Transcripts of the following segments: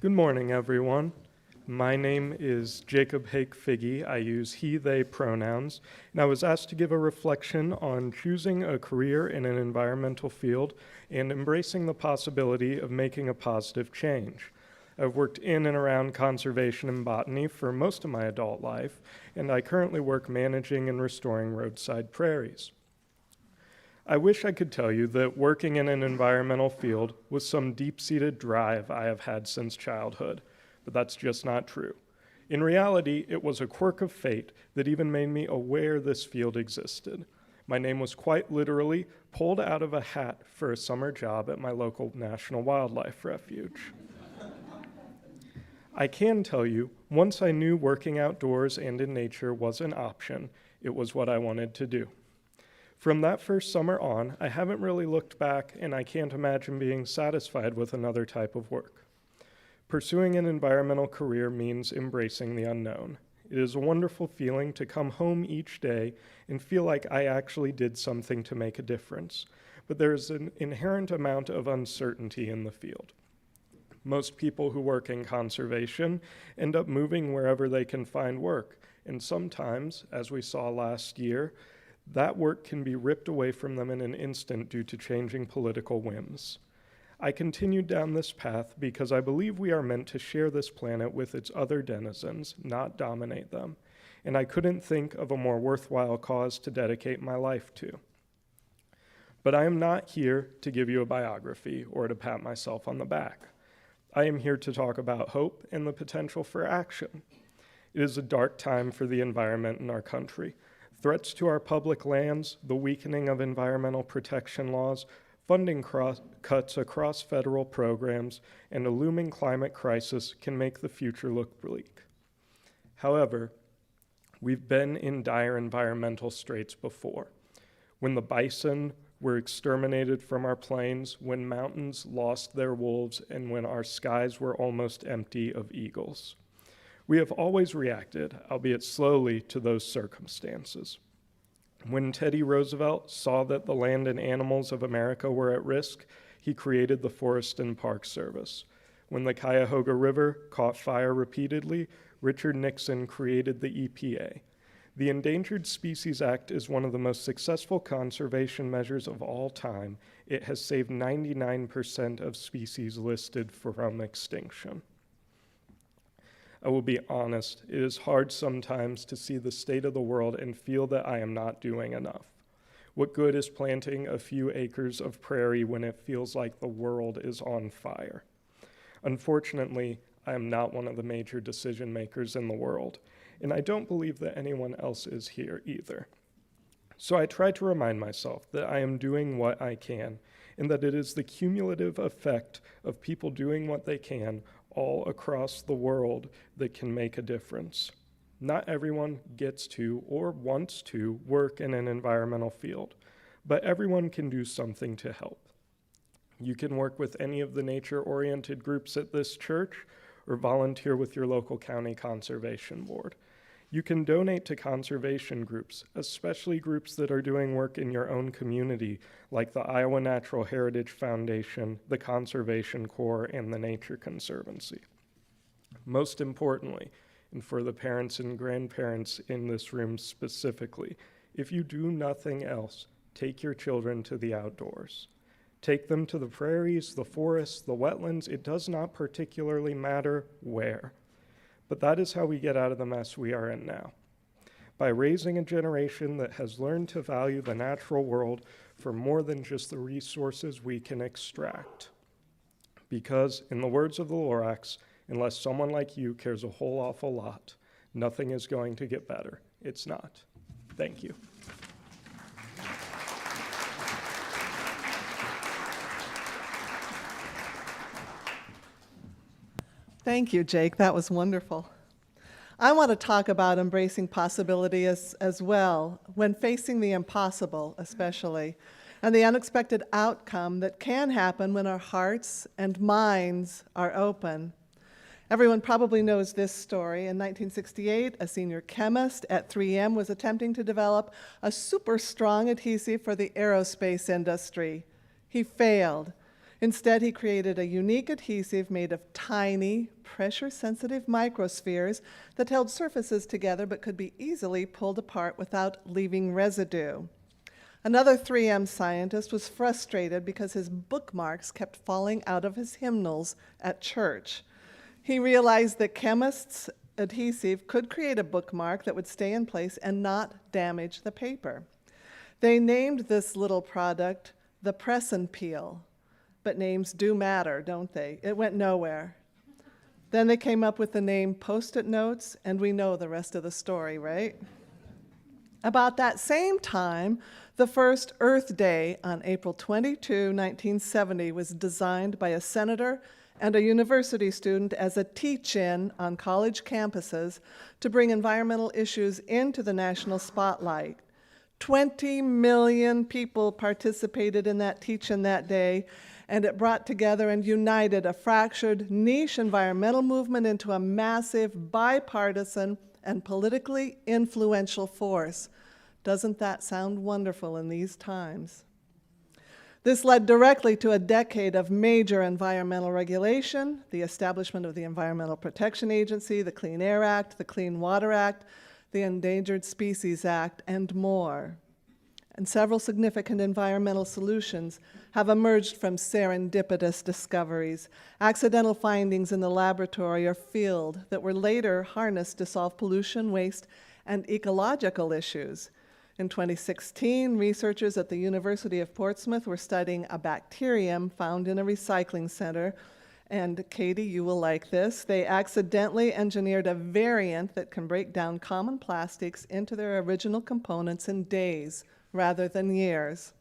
Good morning, everyone. My name is Jacob Hake Figge. I use he, they pronouns, and I was asked to give a reflection on choosing a career in an environmental field and embracing the possibility of making a positive change. I've worked in and around conservation and botany for most of my adult life, and I currently work managing and restoring roadside prairies. I wish I could tell you that working in an environmental field was some deep-seated drive I have had since childhood, but that's just not true. In reality, it was a quirk of fate that even made me aware this field existed. My name was quite literally pulled out of a hat for a summer job at my local National Wildlife Refuge. I can tell you, once I knew working outdoors and in nature was an option, it was what I wanted to do. From that first summer on, I haven't really looked back, and I can't imagine being satisfied with another type of work. Pursuing an environmental career means embracing the unknown. It is a wonderful feeling to come home each day and feel like I actually did something to make a difference, but there is an inherent amount of uncertainty in the field. Most people who work in conservation end up moving wherever they can find work, and sometimes, as we saw last year, that work can be ripped away from them in an instant due to changing political whims. I continued down this path because I believe we are meant to share this planet with its other denizens, not dominate them, and I couldn't think of a more worthwhile cause to dedicate my life to. But I am not here to give you a biography or to pat myself on the back. I am here to talk about hope and the potential for action. It is a dark time for the environment in our country. Threats to our public lands, the weakening of environmental protection laws, funding cuts across federal programs, and a looming climate crisis can make the future look bleak. However, we've been in dire environmental straits before. When the bison were exterminated from our plains, when mountains lost their wolves, and when our skies were almost empty of eagles. We have always reacted, albeit slowly, to those circumstances. When Teddy Roosevelt saw that the land and animals of America were at risk, he created the Forest and Park Service. When the Cuyahoga River caught fire repeatedly, Richard Nixon created the EPA. The Endangered Species Act is one of the most successful conservation measures of all time. It has saved 99% of species listed from extinction. I will be honest, it is hard sometimes to see the state of the world and feel that I am not doing enough. What good is planting a few acres of prairie when it feels like the world is on fire? Unfortunately, I am not one of the major decision makers in the world, and I don't believe that anyone else is here either. So I try to remind myself that I am doing what I can, and that it is the cumulative effect of people doing what they can all across the world that can make a difference. Not everyone gets to or wants to work in an environmental field, but everyone can do something to help. You can work with any of the nature-oriented groups at this church or volunteer with your local county conservation board. You can donate to conservation groups, especially groups that are doing work in your own community, like the Iowa Natural Heritage Foundation, the Conservation Corps, and the Nature Conservancy. Most importantly, and for the parents and grandparents in this room specifically, if you do nothing else, take your children to the outdoors. Take them to the prairies, the forests, the wetlands. It does not particularly matter where. But that is how we get out of the mess we are in now. By raising a generation that has learned to value the natural world for more than just the resources we can extract. Because, in the words of the Lorax, unless someone like you cares a whole awful lot, nothing is going to get better. It's not. Thank you. Thank you, Jake. That was wonderful. I want to talk about embracing possibility as well, when facing the impossible especially, and the unexpected outcome that can happen when our hearts and minds are open. Everyone probably knows this story. In 1968, a senior chemist at 3M was attempting to develop a super strong adhesive for the aerospace industry. He failed. Instead, he created a unique adhesive made of tiny, pressure-sensitive microspheres that held surfaces together but could be easily pulled apart without leaving residue. Another 3M scientist was frustrated because his bookmarks kept falling out of his hymnals at church. He realized that chemists' adhesive could create a bookmark that would stay in place and not damage the paper. They named this little product the Press and Peel, but names do matter, don't they? It went nowhere. Then they came up with the name Post-it Notes, and we know the rest of the story, right? About that same time, the first Earth Day on April 22, 1970, was designed by a senator and a university student as a teach-in on college campuses to bring environmental issues into the national spotlight. 20 million people participated in that teach-in that day, and it brought together and united a fractured niche environmental movement into a massive, bipartisan, and politically influential force. Doesn't that sound wonderful in these times? This led directly to a decade of major environmental regulation, the establishment of the Environmental Protection Agency, the Clean Air Act, the Clean Water Act, the Endangered Species Act, and more. And several significant environmental solutions have emerged from serendipitous discoveries, accidental findings in the laboratory or field that were later harnessed to solve pollution, waste, and ecological issues. In 2016, researchers at the University of Portsmouth were studying a bacterium found in a recycling center. And Katie, you will like this. They accidentally engineered a variant that can break down common plastics into their original components in days rather than years.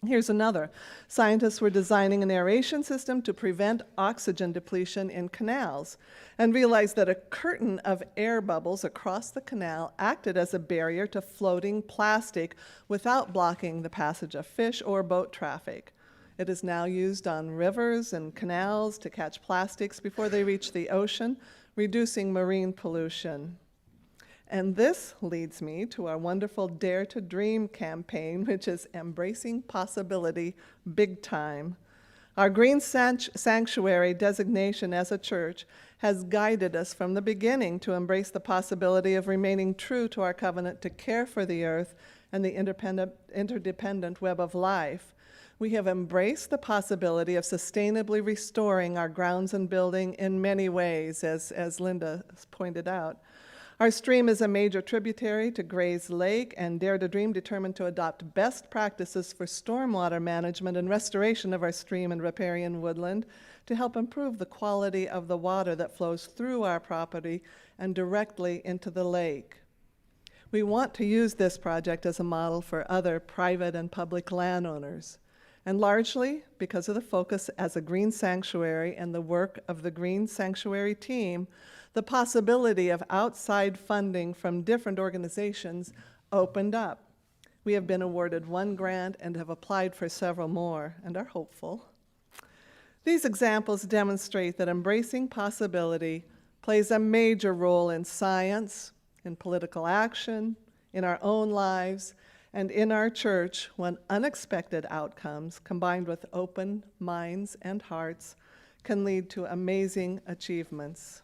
Here's another. Scientists were designing an aeration system to prevent oxygen depletion in canals and realized that a curtain of air bubbles across the canal acted as a barrier to floating plastic without blocking the passage of fish or boat traffic. It is now used on rivers and canals to catch plastics before they reach the ocean, reducing marine pollution. And this leads me to our wonderful Dare to Dream campaign, which is embracing possibility big time. Our Green Sanctuary designation as a church has guided us from the beginning to embrace the possibility of remaining true to our covenant to care for the earth and the interdependent web of life. We have embraced the possibility of sustainably restoring our grounds and building in many ways, as Linda pointed out. Our stream is a major tributary to Gray's Lake, and Dare to Dream determined to adopt best practices for stormwater management and restoration of our stream and riparian woodland to help improve the quality of the water that flows through our property and directly into the lake. We want to use this project as a model for other private and public landowners. And largely because of the focus as a green sanctuary and the work of the Green Sanctuary team, the possibility of outside funding from different organizations opened up. We have been awarded one grant and have applied for several more and are hopeful. These examples demonstrate that embracing possibility plays a major role in science, in political action, in our own lives, and in our church when unexpected outcomes combined with open minds and hearts can lead to amazing achievements.